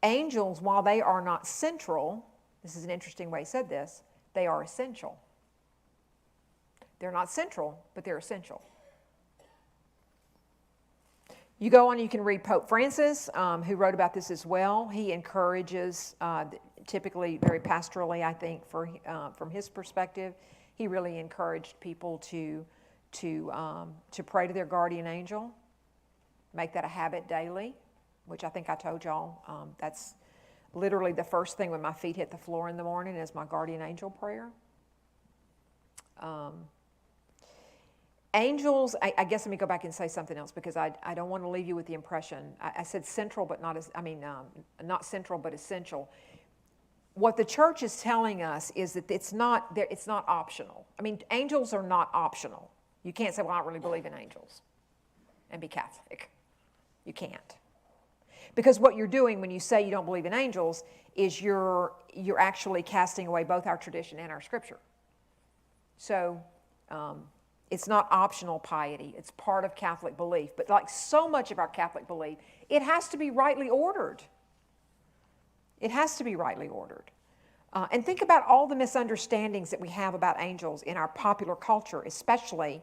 angels, while they are not central, this is an interesting way he said this, they are essential. They're not central, but they're essential. You go on, you can read Pope Francis, who wrote about this as well. He encourages, typically very pastorally, I think, from his perspective, he really encouraged people to pray to their guardian angel, make that a habit daily, which I think I told y'all. That's literally the first thing when my feet hit the floor in the morning is my guardian angel prayer. Angels, I guess let me go back and say something else because I don't want to leave you with the impression. I said central, but not central, but essential. What the church is telling us is that it's not optional. I mean, angels are not optional. You can't say, well, I don't really believe in angels and be Catholic. You can't. Because what you're doing when you say you don't believe in angels is you're actually casting away both our tradition and our scripture. So it's not optional piety. It's part of Catholic belief. But like so much of our Catholic belief, it has to be rightly ordered. It has to be rightly ordered. And think about all the misunderstandings that we have about angels in our popular culture, especially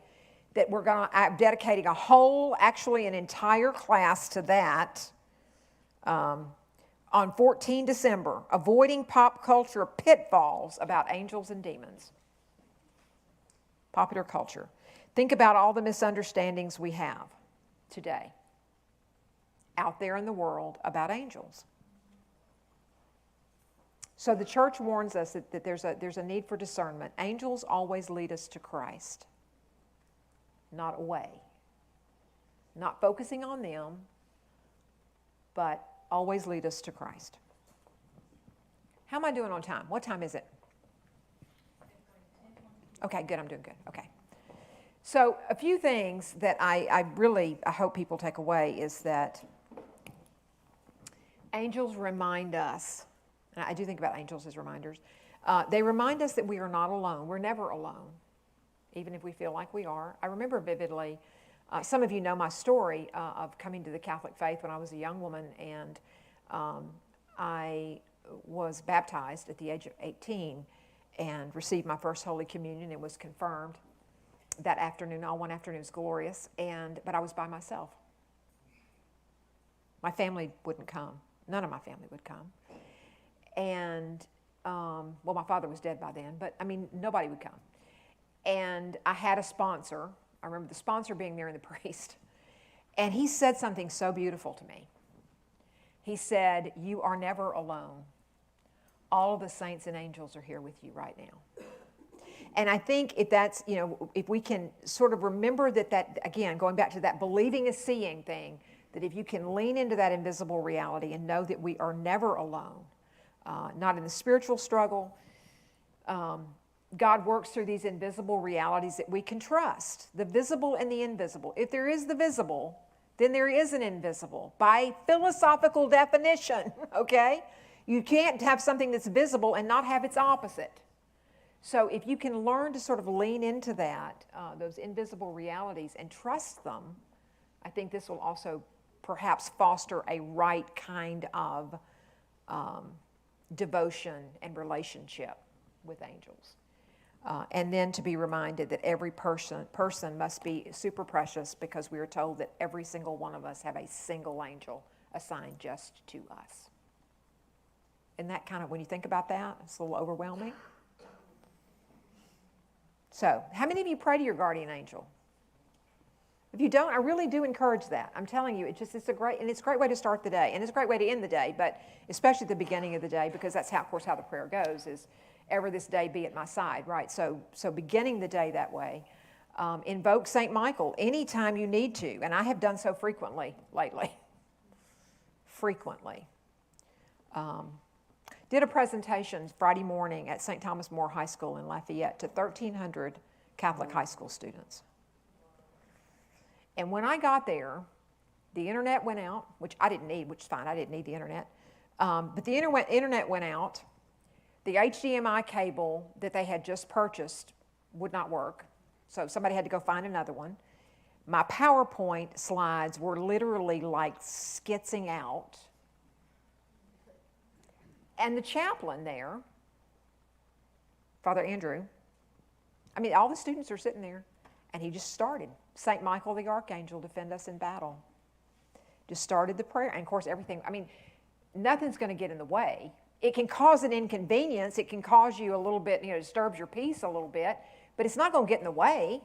that I'm dedicating actually an entire class to that on 14 December, Avoiding Pop Culture Pitfalls about Angels and Demons. Popular culture. Think about all the misunderstandings we have today out there in the world about angels. So the church warns us that there's a need for discernment. Angels always lead us to Christ, not away. Not focusing on them, but always lead us to Christ. How am I doing on time? What time is it? Okay, good. I'm doing good. Okay. So a few things that I hope people take away is that angels remind us, and I do think about angels as reminders, they remind us that we are not alone. We're never alone, even if we feel like we are. I remember vividly, some of you know my story of coming to the Catholic faith when I was a young woman, and I was baptized at the age of 18 and received my first Holy Communion and was confirmed that afternoon. All one afternoon was glorious, but I was by myself. My family wouldn't come. None of my family would come. And, my father was dead by then, but nobody would come. And I had a sponsor. I remember the sponsor being there and the priest. And he said something so beautiful to me. He said, "You are never alone. All of the saints and angels are here with you right now." And I think if we can sort of remember that again, going back to that believing is seeing thing, that if you can lean into that invisible reality and know that we are never alone, not in the spiritual struggle, God works through these invisible realities that we can trust, the visible and the invisible. If there is the visible, then there is an invisible by philosophical definition, okay? You can't have something that's visible and not have its opposite. So if you can learn to sort of lean into that, those invisible realities, and trust them, I think this will also perhaps foster a right kind of devotion and relationship with angels. And then to be reminded that every person must be super precious, because we are told that every single one of us have a single angel assigned just to us. And that kind of, when you think about that, it's a little overwhelming. So, how many of you pray to your guardian angel? If you don't, I really do encourage that. I'm telling you, it's a great way to start the day, and it's a great way to end the day, but especially at the beginning of the day, because that's how, of course, how the prayer goes is, ever this day be at my side, right? So beginning the day that way. Invoke St. Michael anytime you need to, and I have done so frequently lately. Frequently. Did a presentation Friday morning at St. Thomas More High School in Lafayette to 1,300 Catholic high school students. And when I got there, the internet went out, which I didn't need, which is fine, I didn't need the internet. But the internet went out. The HDMI cable that they had just purchased would not work, so somebody had to go find another one. My PowerPoint slides were literally like skitzing out. And the chaplain there, Father Andrew, I mean, all the students are sitting there, and he just started. St. Michael the Archangel, defend us in battle. Just started the prayer, and of course everything, I mean, nothing's going to get in the way. It can cause an inconvenience. It can cause you a little bit, disturbs your peace a little bit, but it's not going to get in the way,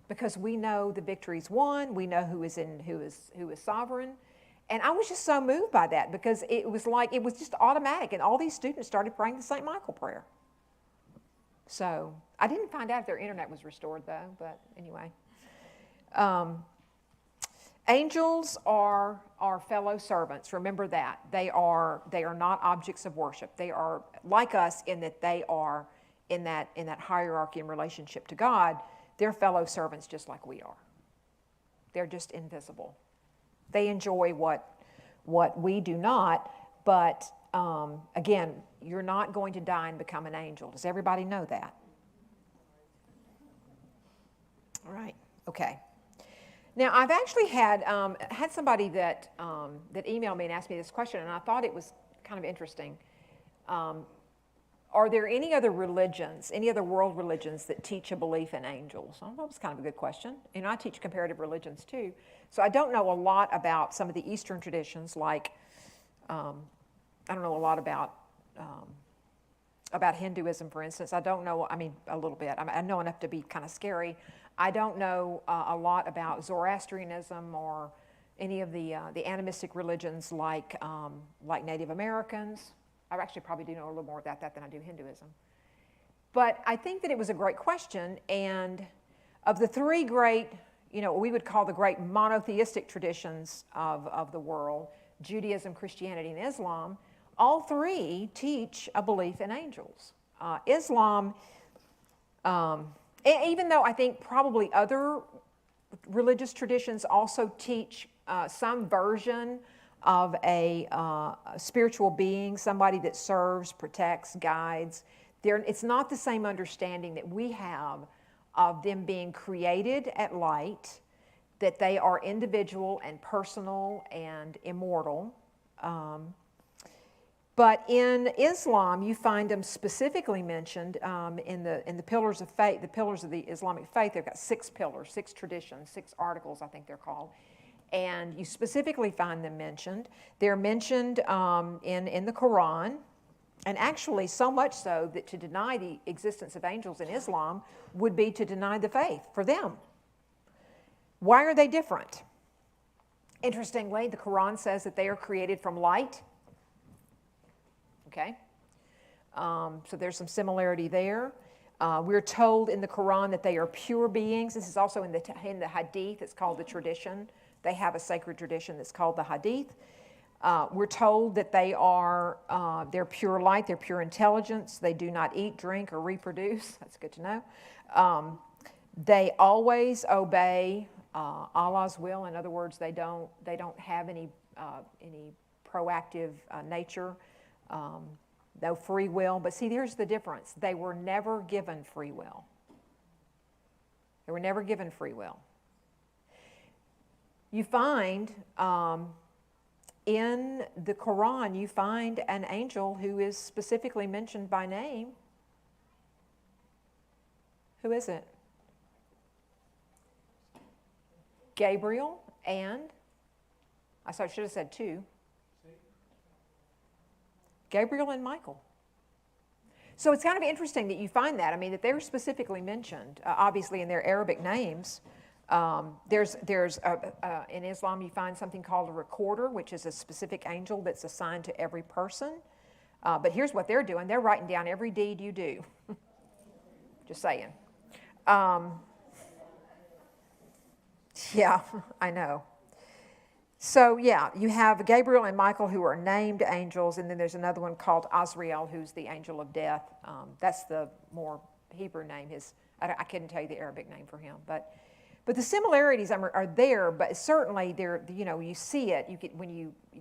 because we know the victory's won. We know who is sovereign. And I was just so moved by that, because it was just automatic, and all these students started praying the St. Michael prayer. So I didn't find out if their internet was restored though, but anyway. Angels are our fellow servants. Remember that. They are not objects of worship. They are like us in that they are in that hierarchy and relationship to God. They're fellow servants just like we are. They're just invisible. They enjoy what we do not, but again, you're not going to die and become an angel. Does everybody know that? All right, okay. Now, I've actually had somebody that emailed me and asked me this question, and I thought it was kind of interesting. Are there any other religions, any other world religions that teach a belief in angels? I thought it was kind of a good question. I teach comparative religions too, so I don't know a lot about some of the Eastern traditions, like I don't know a lot about Hinduism, for instance. I don't know, a little bit. I know enough to be kind of scary. I don't know a lot about Zoroastrianism or any of the animistic religions like Native Americans. I actually probably do know a little more about that than I do Hinduism. But I think that it was a great question, and of the three great, we would call the great monotheistic traditions of the world, Judaism, Christianity, and Islam, all three teach a belief in angels. Islam, even though I think probably other religious traditions also teach some version of a spiritual being, somebody that serves, protects, guides, it's not the same understanding that we have of them being created at light, that they are individual and personal and immortal. But in Islam, you find them specifically mentioned in the pillars of faith, the pillars of the Islamic faith. They've got 6 pillars, 6 traditions, 6 articles, I think they're called. And you specifically find them mentioned. They're mentioned in the Quran, and actually so much so that to deny the existence of angels in Islam would be to deny the faith for them. Why are they different? Interestingly, the Quran says that they are created from light. Okay, so there's some similarity there. We're told in the Quran that they are pure beings. This is also in the Hadith. It's called the tradition. They have a sacred tradition that's called the Hadith. We're told that they're pure light, they're pure intelligence. They do not eat, drink, or reproduce. That's good to know. They always obey Allah's will. In other words, they don't have any proactive nature, no free will. But see, here's the difference. They were never given free will. They were never given free will. You find in the Quran, you find an angel who is specifically mentioned by name. Who is it? Gabriel and, I should have said two. Gabriel and Michael. So it's kind of interesting that you find that. I mean, that they were specifically mentioned, obviously in their Arabic names. In Islam, you find something called a recorder, which is a specific angel that's assigned to every person. But here's what they're doing. They're writing down every deed you do. Just saying. Yeah, I know. So, yeah, you have Gabriel and Michael who are named angels, and then there's another one called Azrael, who's the angel of death. That's the more Hebrew name. I couldn't tell you the Arabic name for him. But the similarities are there, but certainly you see it.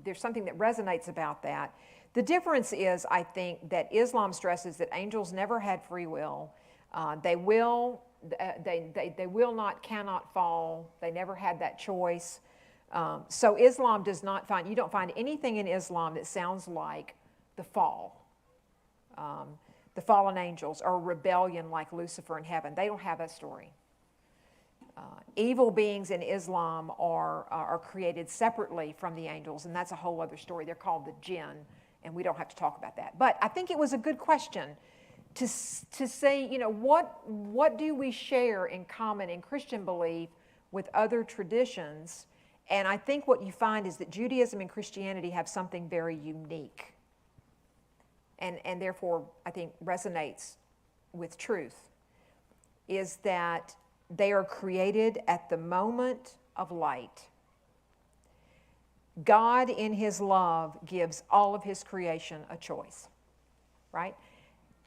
There's something that resonates about that. The difference is, I think, that Islam stresses that angels never had free will. They will not, cannot fall. They never had that choice. So Islam does not find, you don't find anything in Islam that sounds like the fall. The fallen angels or rebellion like Lucifer in heaven. They don't have that story. Evil beings in Islam are created separately from the angels, and that's a whole other story. They're called the jinn, and we don't have to talk about that. But I think it was a good question to say, what do we share in common in Christian belief with other traditions? And I think what you find is that Judaism and Christianity have something very unique, and therefore I think resonates with truth, is that they are created at the moment of light. God, in His love, gives all of His creation a choice, right?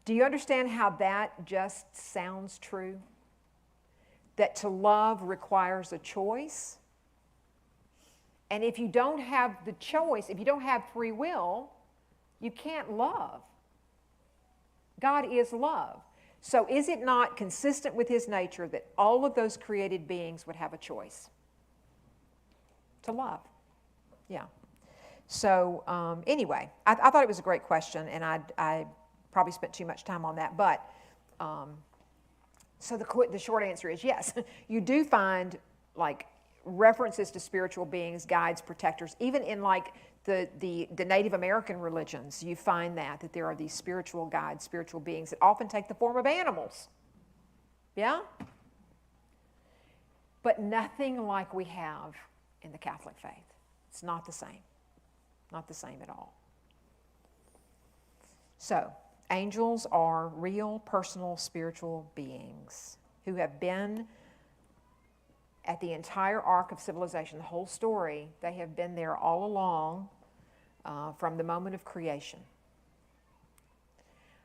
Do you understand how that just sounds true? That to love requires a choice. And if you don't have the choice, if you don't have free will, you can't love. God is love. So is it not consistent with His nature that all of those created beings would have a choice to love? Yeah. So anyway, I thought it was a great question, and I probably spent too much time on that. But so the short answer is yes. You do find like references to spiritual beings, guides, protectors, even in like the Native American religions. You find that there are these spiritual guides, spiritual beings that often take the form of animals. Yeah? But nothing like we have in the Catholic faith. It's not the same. Not the same at all. So, angels are real, personal, spiritual beings who have been at the entire arc of civilization, the whole story. They have been there all along from the moment of creation.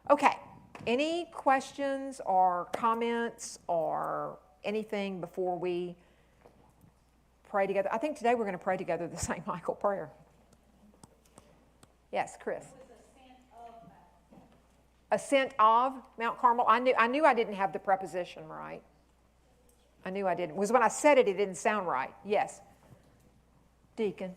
Okay, any questions or comments or anything before we pray together? I think today we're going to pray together the St. Michael prayer. Yes, Chris. Ascent of Mount Carmel. I knew I didn't have the preposition right. I knew I didn't. It was when I said it, it didn't sound right. Yes. Deacon.